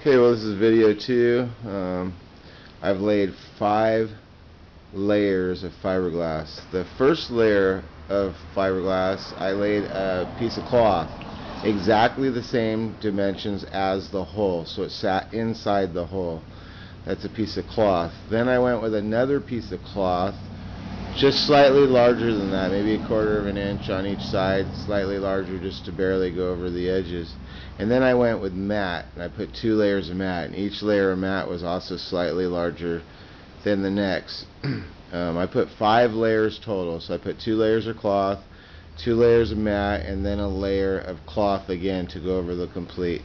Okay, well, this is video 2. I've laid 5 layers of fiberglass. The first layer of fiberglass, I laid a piece of cloth exactly the same dimensions as the hole, so it sat inside the hole. That's a piece of cloth. Then I went with another piece of cloth just slightly larger than that, maybe a quarter of an inch on each side, slightly larger just to barely go over the edges. And then I went with mat, and I put 2 layers of mat, and each layer of mat was also slightly larger than the next. I put 5 layers total, so I put 2 layers of cloth, 2 layers of mat, and then a layer of cloth again to go over the complete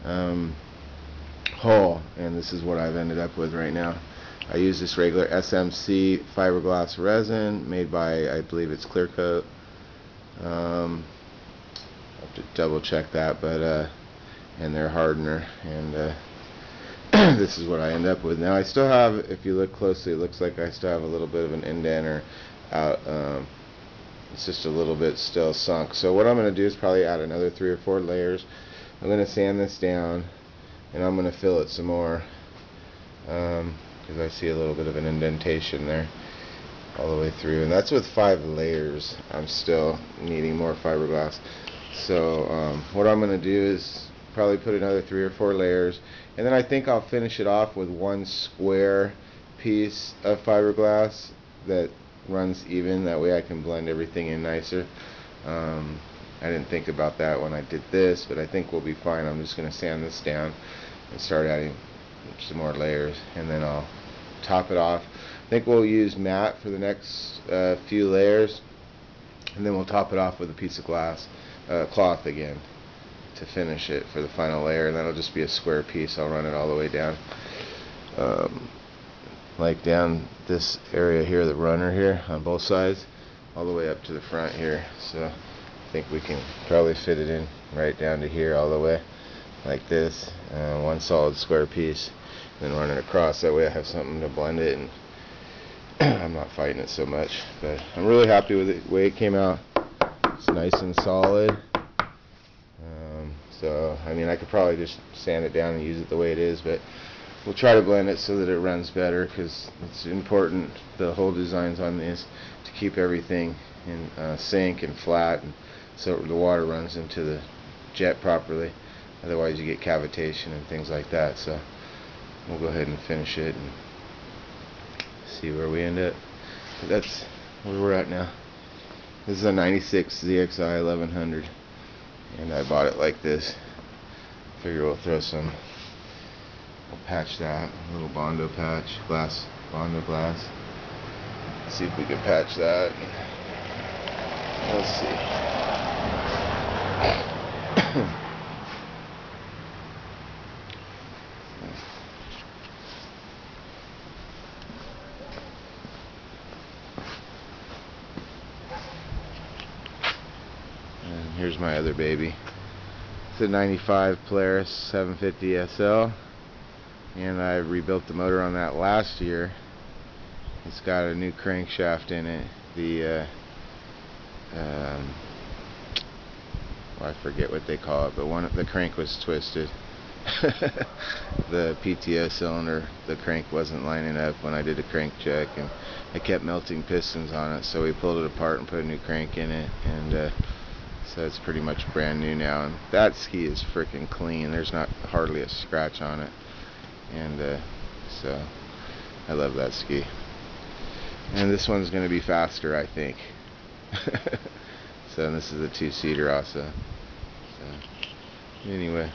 hole. And this is what I've ended up with right now. I use this regular SMC fiberglass resin made by, I believe it's Clear Coat. I'll have to double check that, but and their hardener, and this is what I end up with. Now I still have, if you look closely, it looks like I still have a little bit of an indenter out. It's just a little bit still sunk. So what I'm going to do is probably add another 3 or 4 layers. I'm going to sand this down, and I'm going to fill it some more. Because I see a little bit of an indentation there all the way through, and that's with 5 layers. I'm still needing more fiberglass, so what I'm going to do is probably put another 3 or 4 layers, and then I think I'll finish it off with 1 square piece of fiberglass that runs even. That way I can blend everything in nicer. I didn't think about that when I did this, but I think we'll be fine. I'm just going to sand this down and start adding some more layers, and then I'll top it off. I think we'll use mat for the next few layers, and then we'll top it off with a piece of cloth again to finish it for the final layer, and that'll just be a square piece. I'll run it all the way down, like down this area here, the runner here on both sides, all the way up to the front here. So I think we can probably fit it in right down to here all the way, like this, 1 solid square piece, then run it across. That way I have something to blend it, and I'm not fighting it so much. But I'm really happy with the way it came out. It's nice and solid. So I mean, I could probably just sand it down and use it the way it is, but we'll try to blend it so that it runs better, because it's important, the whole designs on this, to keep everything in sync and flat, and so the water runs into the jet properly. Otherwise you get cavitation and things like that. So we'll go ahead and finish it and see where we end up. But that's where we're at now. This is a 96 ZXI 1100, and I bought it like this. Figure we'll throw some, we'll patch that, a little Bondo patch, Bondo glass. See if we can patch that. Let's see. And here's my other baby. It's a 95 Polaris 750 SL, and I rebuilt the motor on that last year. It's got a new crankshaft in it. The well, I forget what they call it, but the crank was twisted. The PTO cylinder, the crank wasn't lining up when I did a crank check, and I kept melting pistons on it, so we pulled it apart and put a new crank in it, and so it's pretty much brand new now. And that ski is freaking clean. There's not hardly a scratch on it, and so I love that ski. And this one's going to be faster, I think. So this is a 2-seater also. So anyway.